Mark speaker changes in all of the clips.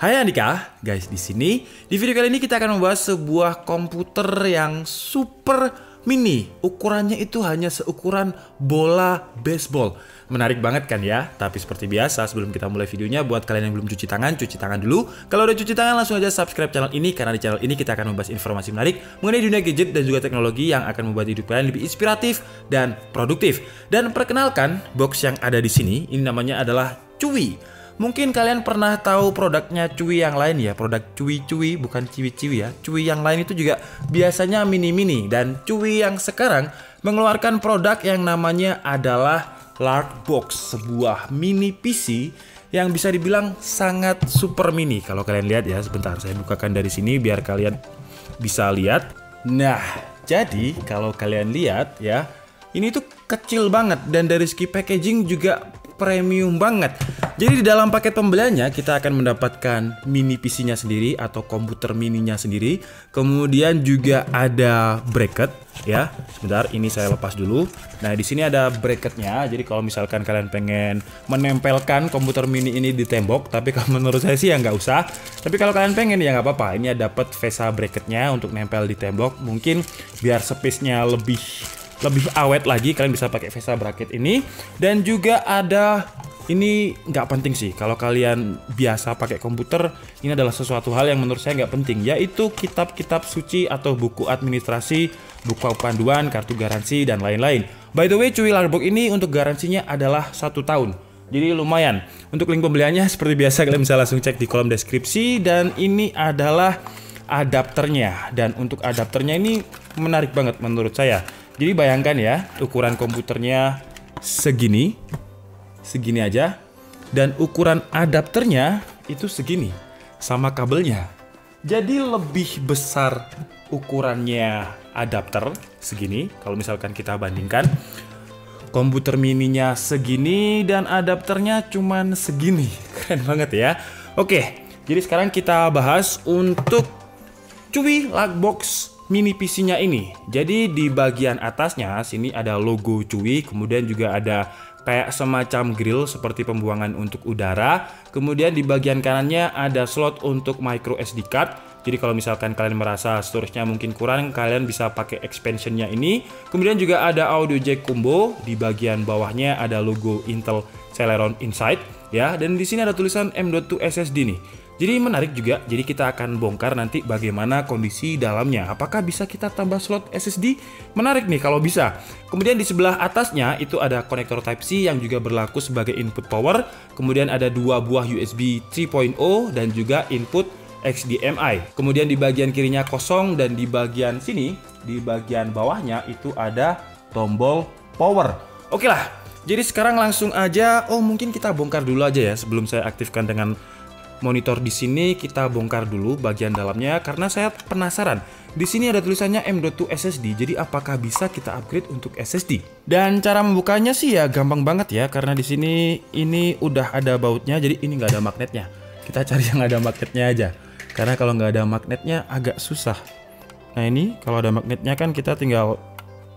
Speaker 1: Hai Andika, guys di sini di video kali ini kita akan membahas sebuah komputer yang super mini. Ukurannya itu hanya seukuran bola baseball. Menarik banget kan ya? Tapi seperti biasa sebelum kita mulai videonya, buat kalian yang belum cuci tangan dulu. Kalau udah cuci tangan langsung aja subscribe channel ini, karena di channel ini kita akan membahas informasi menarik mengenai dunia gadget dan juga teknologi yang akan membuat hidup kalian lebih inspiratif dan produktif. Dan perkenalkan, box yang ada di sini ini namanya adalah Cuy. Mungkin kalian pernah tahu produknya Cuy yang lain ya, produk Cuy bukan ciwi-ciwi ya. Cuy yang lain itu juga biasanya mini-mini, dan Cuy yang sekarang mengeluarkan produk yang namanya adalah Larkbox, sebuah mini PC yang bisa dibilang sangat super mini. Kalau kalian lihat ya, sebentar saya bukakan dari sini biar kalian bisa lihat. Nah, jadi kalau kalian lihat ya, ini tuh kecil banget dan dari segi packaging juga premium banget. Jadi di dalam paket pembeliannya kita akan mendapatkan mini PC-nya sendiri atau komputer mininya sendiri. Kemudian juga ada bracket ya. Sebentar, ini saya lepas dulu. Nah, di sini ada bracketnya. Jadi kalau misalkan kalian pengen menempelkan komputer mini ini di tembok, tapi kalau menurut saya sih ya nggak usah. Tapi kalau kalian pengen ya nggak apa-apa. Ini dapat VESA bracketnya untuk nempel di tembok. Mungkin biar space-nya lebih awet lagi, kalian bisa pakai VESA bracket ini. Dan juga ada, ini nggak penting sih kalau kalian biasa pakai komputer, ini adalah sesuatu hal yang menurut saya nggak penting, yaitu kitab-kitab suci atau buku administrasi, buku panduan, kartu garansi, dan lain-lain. By the way, Cuy Larkbox ini untuk garansinya adalah 1 tahun. Jadi lumayan. Untuk link pembeliannya seperti biasa kalian bisa langsung cek di kolom deskripsi. Dan ini adalah adapternya. Dan untuk adapternya ini menarik banget menurut saya. Jadi bayangkan ya, ukuran komputernya segini aja, dan ukuran adapternya itu segini, sama kabelnya. Jadi lebih besar ukurannya adapter segini, kalau misalkan kita bandingkan. Komputer mininya segini dan adapternya cuman segini. Keren banget ya. Oke, jadi sekarang kita bahas untuk Cuy Larkbox mini PC-nya ini. Jadi di bagian atasnya sini ada logo Cuy, kemudian juga ada kayak semacam grill seperti pembuangan untuk udara. Kemudian di bagian kanannya ada slot untuk micro SD card. Jadi kalau misalkan kalian merasa storage-nya mungkin kurang, kalian bisa pakai expansion-nya ini. Kemudian juga ada audio jack combo. Di bagian bawahnya ada logo Intel Celeron Inside ya, dan di sini ada tulisan M.2 SSD nih. Jadi menarik juga, jadi kita akan bongkar nanti bagaimana kondisi dalamnya. Apakah bisa kita tambah slot SSD? Menarik nih kalau bisa. Kemudian di sebelah atasnya itu ada konektor Type-C yang juga berlaku sebagai input power. Kemudian ada 2 buah USB 3.0 dan juga input HDMI. Kemudian di bagian kirinya kosong, dan di bagian sini, di bagian bawahnya itu ada tombol power. Oke lah, jadi sekarang langsung aja, mungkin kita bongkar dulu aja ya sebelum saya aktifkan dengan monitor di sini. Kita bongkar dulu bagian dalamnya karena saya penasaran. Di sini ada tulisannya M.2 SSD. Jadi apakah bisa kita upgrade untuk SSD? Dan cara membukanya sih ya gampang banget ya, karena di sini ini udah ada bautnya. Jadi ini nggak ada magnetnya. Kita cari yang ada magnetnya aja. Karena kalau nggak ada magnetnya agak susah. Nah ini kalau ada magnetnya kan kita tinggal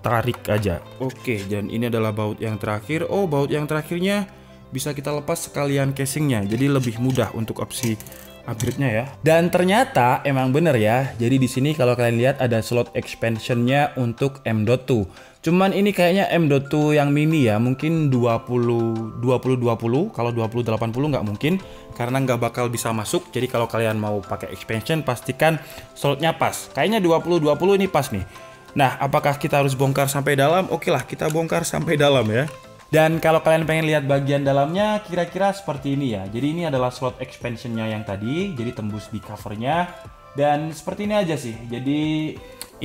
Speaker 1: tarik aja. Oke, dan ini adalah baut yang terakhir. Oh, baut yang terakhirnya bisa kita lepas sekalian casingnya, jadi lebih mudah untuk opsi upgrade-nya ya. Dan ternyata emang bener ya. Jadi di sini kalau kalian lihat ada slot expansion-nya untuk M.2. Cuman ini kayaknya M.2 yang mini ya, mungkin 20 20 kalau 20 80 nggak mungkin, karena nggak bakal bisa masuk. Jadi kalau kalian mau pakai expansion pastikan slotnya pas. Kayaknya 20 20 ini pas nih. Nah, apakah kita harus bongkar sampai dalam? Oke lah, kita bongkar sampai dalam ya. Dan kalau kalian pengen lihat bagian dalamnya kira-kira seperti ini ya. Jadi ini adalah slot expansionnya yang tadi, jadi tembus di covernya. Dan seperti ini aja sih. Jadi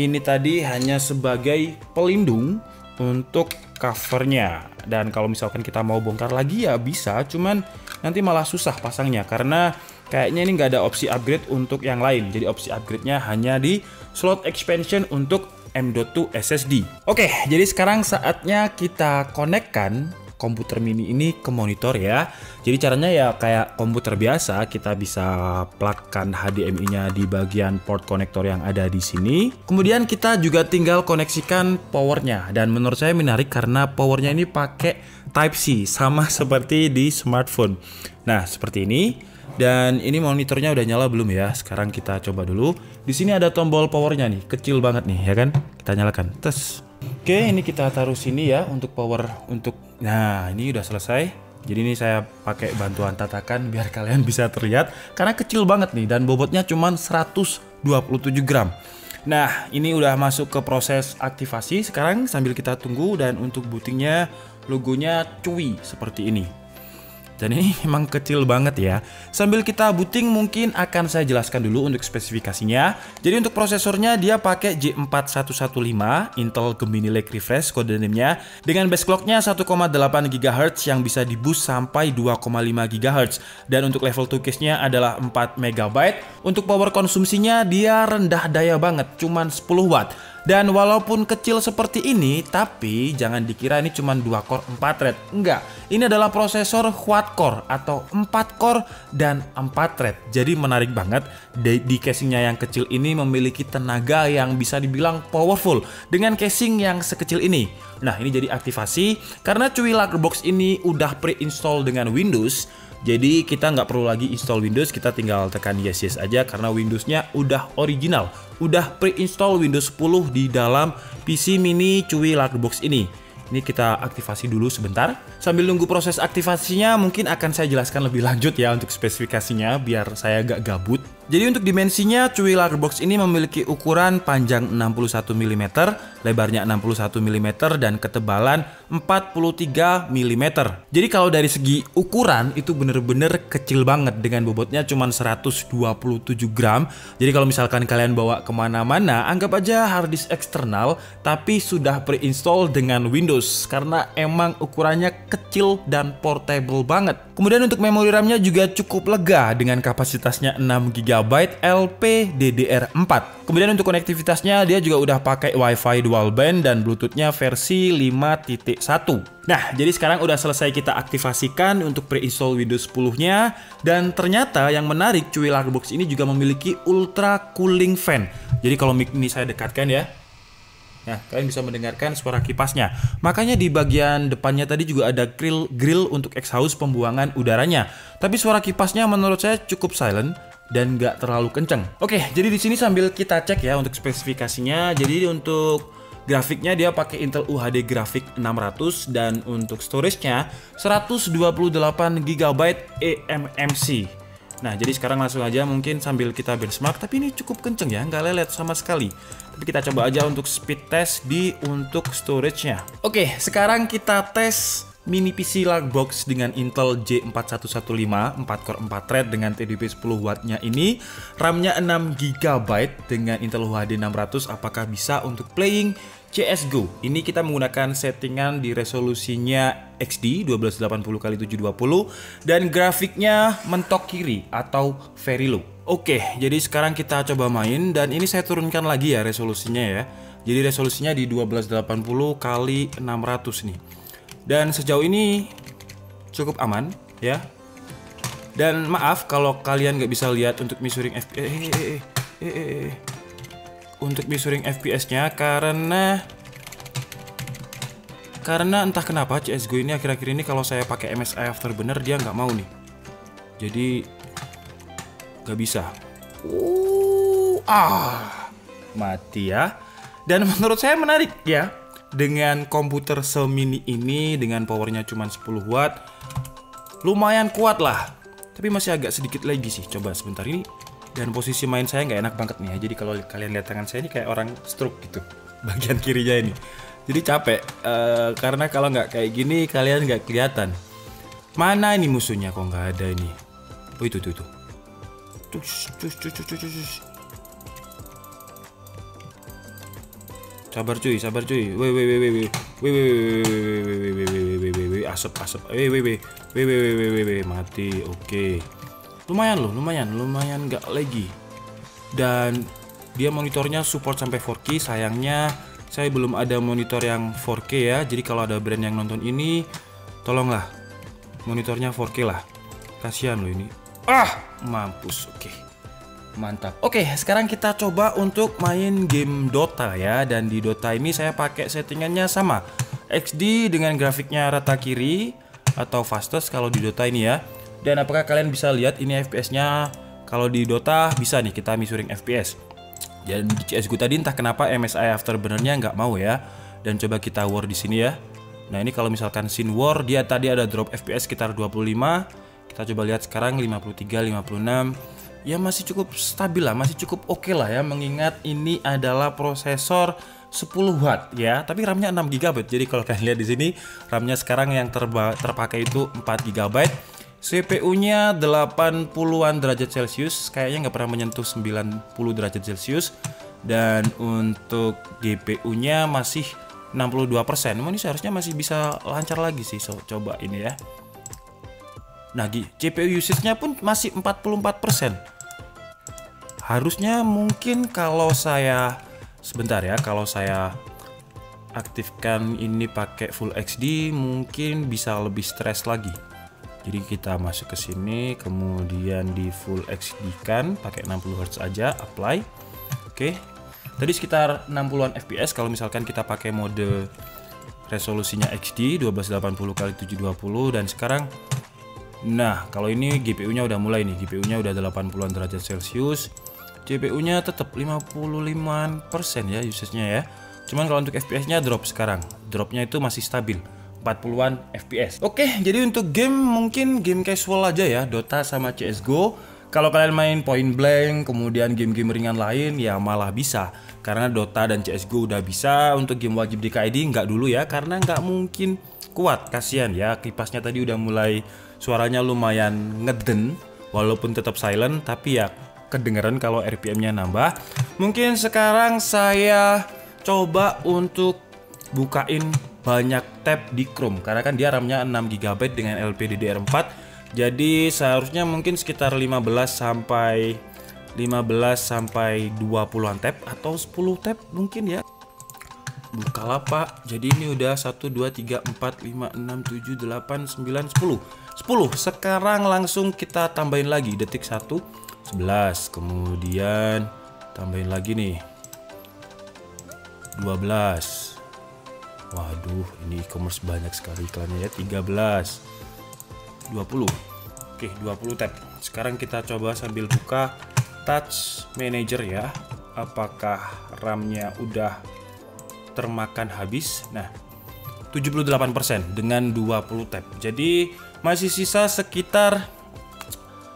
Speaker 1: ini tadi hanya sebagai pelindung untuk covernya. Dan kalau misalkan kita mau bongkar lagi ya bisa, cuman nanti malah susah pasangnya karena kayaknya ini nggak ada opsi upgrade untuk yang lain. Jadi opsi upgrade-nya hanya di slot expansion untuk M.2 SSD. Oke, jadi sekarang saatnya kita konekkan komputer mini ini ke monitor ya. Jadi caranya ya kayak komputer biasa, kita bisa plugkan HDMI-nya di bagian port konektor yang ada di sini. Kemudian kita juga tinggal koneksikan powernya, dan menurut saya menarik karena powernya ini pakai Type-C sama seperti di smartphone. Nah, seperti ini. Dan ini monitornya udah nyala belum ya? Sekarang kita coba dulu. Di sini ada tombol powernya nih, kecil banget nih ya kan? Kita nyalakan. Tes. Oke, ini kita taruh sini ya untuk power untuk. Nah, ini udah selesai. Jadi ini saya pakai bantuan tatakan biar kalian bisa terlihat karena kecil banget nih dan bobotnya cuma 127 gram. Nah, ini udah masuk ke proses aktivasi. Sekarang sambil kita tunggu dan untuk bootingnya logonya cuy seperti ini. Dan ini emang kecil banget ya. Sambil kita booting mungkin akan saya jelaskan dulu untuk spesifikasinya. Jadi untuk prosesornya dia pakai J4115 Intel Gemini Lake Refresh kode namanya dengan base clocknya 1,8 GHz yang bisa di boost sampai 2,5 GHz. Dan untuk level 2 cache-nya adalah 4 MB. Untuk power konsumsinya dia rendah daya banget, cuman 10 watt. Dan walaupun kecil seperti ini, tapi jangan dikira ini cuma 2 core 4 thread. Enggak, ini adalah prosesor quad core atau 4 core dan 4 thread. Jadi menarik banget, di casingnya yang kecil ini memiliki tenaga yang bisa dibilang powerful dengan casing yang sekecil ini. Nah, ini jadi aktivasi karena cuy Luggerbox ini udah pre-install dengan Windows. Jadi kita nggak perlu lagi install Windows, kita tinggal tekan yes aja karena Windowsnya udah original, udah pre-install Windows 10 di dalam PC mini cuy Luggerbox ini. Ini kita aktivasi dulu sebentar. Sambil nunggu proses aktivasinya mungkin akan saya jelaskan lebih lanjut ya untuk spesifikasinya biar saya gak gabut. Jadi untuk dimensinya cuy Luggerbox ini memiliki ukuran panjang 61 mm, lebarnya 61 mm dan ketebalan 43 mm. Jadi kalau dari segi ukuran itu bener-bener kecil banget dengan bobotnya cuma 127 gram. Jadi kalau misalkan kalian bawa kemana-mana, anggap aja harddisk eksternal tapi sudah pre-install dengan Windows karena emang ukurannya kecil dan portable banget. Kemudian untuk memori RAM-nya juga cukup lega dengan kapasitasnya 6 GB LPDDR4. Kemudian untuk konektivitasnya dia juga udah pakai Wi-Fi dual band dan Bluetooth-nya versi 5.1. Nah, jadi sekarang udah selesai kita aktivasikan untuk pre-install Windows 10-nya dan ternyata yang menarik cuy Luggerbox ini juga memiliki ultra cooling fan. Jadi kalau mic ini saya dekatkan ya. Nah, kalian bisa mendengarkan suara kipasnya. Makanya di bagian depannya tadi juga ada grill untuk exhaust pembuangan udaranya. Tapi suara kipasnya menurut saya cukup silent dan nggak terlalu kenceng. Oke, jadi di sini sambil kita cek ya untuk spesifikasinya. Jadi untuk grafiknya dia pakai Intel UHD Graphics 600 dan untuk storage-nya 128 GB eMMC. Nah, jadi sekarang langsung aja mungkin sambil kita benchmark, tapi ini cukup kenceng ya, nggak lelet sama sekali. Tapi kita coba aja untuk speed test untuk storage-nya. Oke, sekarang kita tes mini PC Luggerbox dengan Intel J4115 4 core 4 thread dengan TDP 10 wattnya ini. RAM-nya 6 GB dengan Intel UHD 600. Apakah bisa untuk playing CSGO? Ini kita menggunakan settingan di resolusinya XD 1280x720 dan grafiknya mentok kiri atau very low. Oke, jadi sekarang kita coba main dan ini saya turunkan lagi ya resolusinya ya. Jadi resolusinya di 1280x600 nih. Dan sejauh ini cukup aman ya. Dan maaf kalau kalian nggak bisa lihat untuk measuring FPS untuk measuring FPS-nya karena entah kenapa CSGO ini akhir-akhir ini kalau saya pakai MSI Afterburner dia nggak mau nih. Jadi nggak bisa. Mati ya. Dan menurut saya menarik ya. Dengan komputer semini ini dengan powernya cuma 10 watt lumayan kuat lah. Tapi masih agak sedikit lagi sih. Coba sebentar ini. Dan posisi main saya nggak enak banget nih ya. Jadi kalau kalian lihat tangan saya ini kayak orang stroke gitu. Bagian kirinya ini. Jadi capek. Karena kalau nggak kayak gini kalian nggak kelihatan. Mana ini musuhnya kok nggak ada ini. Oh itu. Sabar cuy. Asap. Mati. Oke. Lumayan nggak lagi. Dan dia monitornya support sampai 4K. Sayangnya saya belum ada monitor yang 4K ya. Jadi kalau ada brand yang nonton ini, tolonglah monitornya 4K lah. Kasihan loh ini. Mampus. Oke. Mantap. Oke, sekarang kita coba untuk main game Dota ya. Dan di Dota ini saya pakai settingannya sama XD dengan grafiknya rata kiri atau fastest kalau di Dota ini ya. Dan apakah kalian bisa lihat ini FPS-nya? Kalau di Dota bisa nih kita measuring FPS. Dan di CS:GO tadi entah kenapa MSI Afterburner-nya nggak mau ya. Dan coba kita war di sini ya. Nah ini kalau misalkan scene war, dia tadi ada drop FPS sekitar 25. Kita coba lihat sekarang 53, 56. Ya masih cukup stabil lah, masih cukup oke lah ya. Mengingat ini adalah prosesor 10 watt ya, tapi RAM-nya 6 GB. Jadi kalau kalian lihat di sini, RAM-nya sekarang yang terpakai itu 4 GB. CPU-nya 80-an derajat Celcius, kayaknya nggak pernah menyentuh 90 derajat Celcius. Dan untuk GPU-nya masih 62%. Ini seharusnya masih bisa lancar lagi sih. Coba ini ya. Nah, GPU usage-nya pun masih 44%. Harusnya mungkin kalau saya sebentar ya, kalau saya aktifkan ini pakai Full HD mungkin bisa lebih stres lagi. Jadi kita masuk ke sini, kemudian di Full HD kan pakai 60 Hz aja, apply. Oke. Tadi sekitar 60-an FPS kalau misalkan kita pakai mode resolusinya HD 1280x720 dan sekarang nah, kalau ini GPU-nya udah mulai nih, GPU-nya udah 80-an derajat Celcius. GPU-nya tetap 55% ya usage-nya ya. Cuman kalau untuk FPS-nya drop sekarang. Dropnya itu masih stabil 40-an FPS. Oke, jadi untuk game mungkin game casual aja ya, Dota sama CS:GO. Kalau kalian main Point Blank, kemudian game-game ringan lain ya malah bisa. Karena Dota dan CS:GO udah bisa. Untuk game wajib DKID nggak dulu ya, karena nggak mungkin kuat. Kasihan ya, kipasnya tadi udah mulai suaranya lumayan ngeden. Walaupun tetap silent, tapi ya kedengeran kalau RPM-nya nambah. Mungkin sekarang saya coba untuk bukain banyak tab di Chrome karena kan dia RAM-nya 6 GB dengan LPDDR4. Jadi seharusnya mungkin sekitar 15 sampai 20-an tab atau 10 tab mungkin ya. Bukalapak. Jadi ini udah 1 2 3 4 5 6 7 8 9 10. 10. Sekarang langsung kita tambahin lagi detik 1 11, kemudian tambahin lagi nih 12. Waduh, ini e-commerce banyak sekali iklannya ya. 13, 20. Oke, 20 tab. Sekarang kita coba sambil buka Touch Manager ya. Apakah RAM-nya udah termakan habis? Nah, 78% dengan 20 tab. Jadi masih sisa sekitar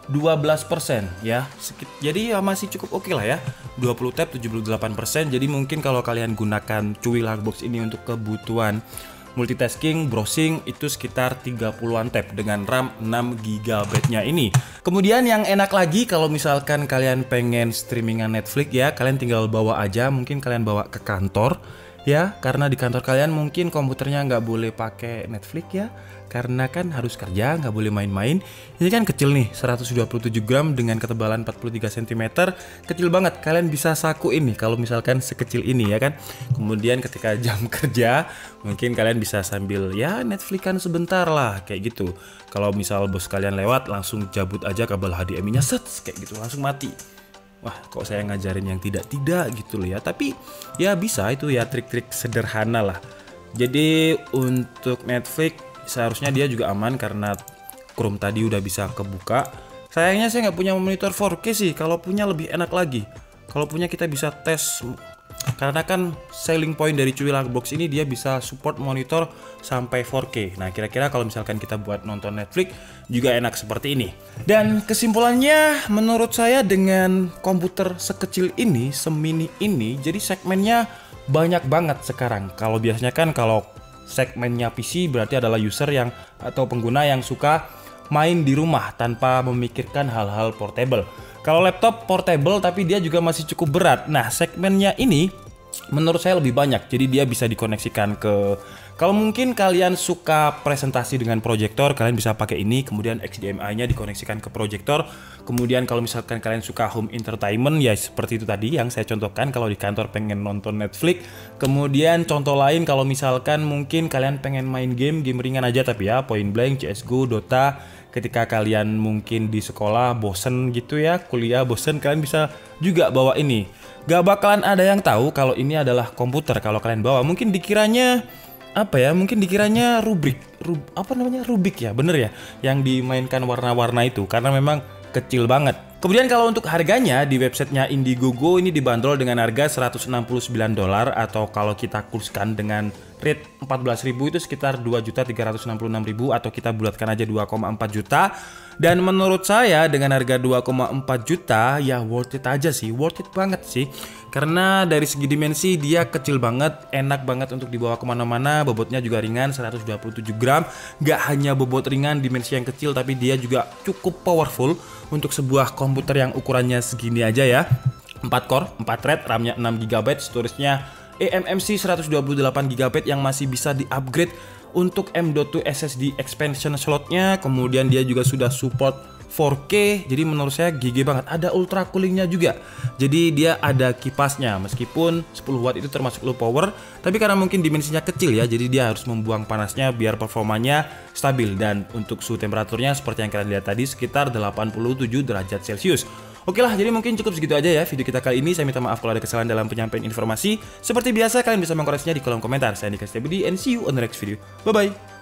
Speaker 1: 12% ya. Jadi ya masih cukup oke lah ya. 20 tab 78%. Jadi mungkin kalau kalian gunakan Cuil Hardbox ini untuk kebutuhan multitasking, browsing itu sekitar 30-an tab dengan RAM 6 GB-nya ini. Kemudian yang enak lagi kalau misalkan kalian pengen streamingan Netflix ya, kalian tinggal bawa aja, mungkin kalian bawa ke kantor ya, karena di kantor kalian mungkin komputernya nggak boleh pakai Netflix ya, karena kan harus kerja, nggak boleh main-main. Ini kan kecil nih, 127 gram dengan ketebalan 43 cm, kecil banget. Kalian bisa sakuin nih kalau misalkan sekecil ini ya kan. Kemudian ketika jam kerja, mungkin kalian bisa sambil ya Netflix-an sebentar lah kayak gitu. Kalau misal bos kalian lewat, langsung cabut aja kabel HDMI-nya set kayak gitu, langsung mati. Wah, kok saya ngajarin yang tidak-tidak gitu loh ya. Tapi ya bisa, itu ya trik-trik sederhana lah. Jadi untuk Netflix seharusnya dia juga aman karena Chrome tadi udah bisa kebuka. Sayangnya saya nggak punya monitor 4K sih. Kalau punya lebih enak lagi. Kalau punya kita bisa tes. Karena kan selling point dari Cuil Hardbox ini dia bisa support monitor sampai 4K. Nah kira-kira kalau misalkan kita buat nonton Netflix juga enak seperti ini. Dan kesimpulannya menurut saya dengan komputer sekecil ini, semini ini, jadi segmennya banyak banget sekarang. Kalau biasanya kan kalau segmennya PC berarti adalah user yang atau pengguna yang suka main di rumah tanpa memikirkan hal-hal portable. Kalau laptop portable tapi dia juga masih cukup berat. Nah segmennya ini menurut saya lebih banyak. Jadi dia bisa dikoneksikan ke, kalau mungkin kalian suka presentasi dengan proyektor, kalian bisa pakai ini. Kemudian HDMI-nya dikoneksikan ke proyektor. Kemudian kalau misalkan kalian suka home entertainment, ya seperti itu tadi yang saya contohkan kalau di kantor pengen nonton Netflix. Kemudian contoh lain kalau misalkan mungkin kalian pengen main game ringan aja tapi ya Point Blank, CS:GO, Dota. Ketika kalian mungkin di sekolah bosen gitu ya, kuliah bosen, kalian bisa juga bawa ini. Gak bakalan ada yang tahu kalau ini adalah komputer kalau kalian bawa. Mungkin dikiranya apa ya, mungkin dikiranya Rubik ya, bener ya, yang dimainkan warna-warna itu, karena memang kecil banget. Kemudian kalau untuk harganya di websitenya Indiegogo ini dibanderol dengan harga $169, atau kalau kita kurskan dengan rate 14.000 itu sekitar 2.366.000, atau kita bulatkan aja 2,4 juta. Dan menurut saya dengan harga 2,4 juta ya worth it aja sih, worth it banget sih. Karena dari segi dimensi dia kecil banget, enak banget untuk dibawa kemana-mana, bobotnya juga ringan 127 gram. Gak hanya bobot ringan, dimensi yang kecil, tapi dia juga cukup powerful untuk sebuah komputer yang ukurannya segini aja ya. 4 core, 4 thread, RAM-nya 6GB, storage-nya eMMC 128GB yang masih bisa di-upgrade untuk M.2 SSD expansion slotnya. Kemudian dia juga sudah support 4K, jadi menurut saya GG banget. Ada ultra coolingnya juga, jadi dia ada kipasnya. Meskipun 10 watt itu termasuk low power, tapi karena mungkin dimensinya kecil ya, jadi dia harus membuang panasnya biar performanya stabil. Dan untuk suhu temperaturnya seperti yang kalian lihat tadi sekitar 87 derajat Celcius. Oke lah, jadi mungkin cukup segitu aja ya video kita kali ini. Saya minta maaf kalau ada kesalahan dalam penyampaian informasi. Seperti biasa, kalian bisa mengkoreksinya di kolom komentar. Saya Andika Setiabudi and see you on the next video. Bye bye.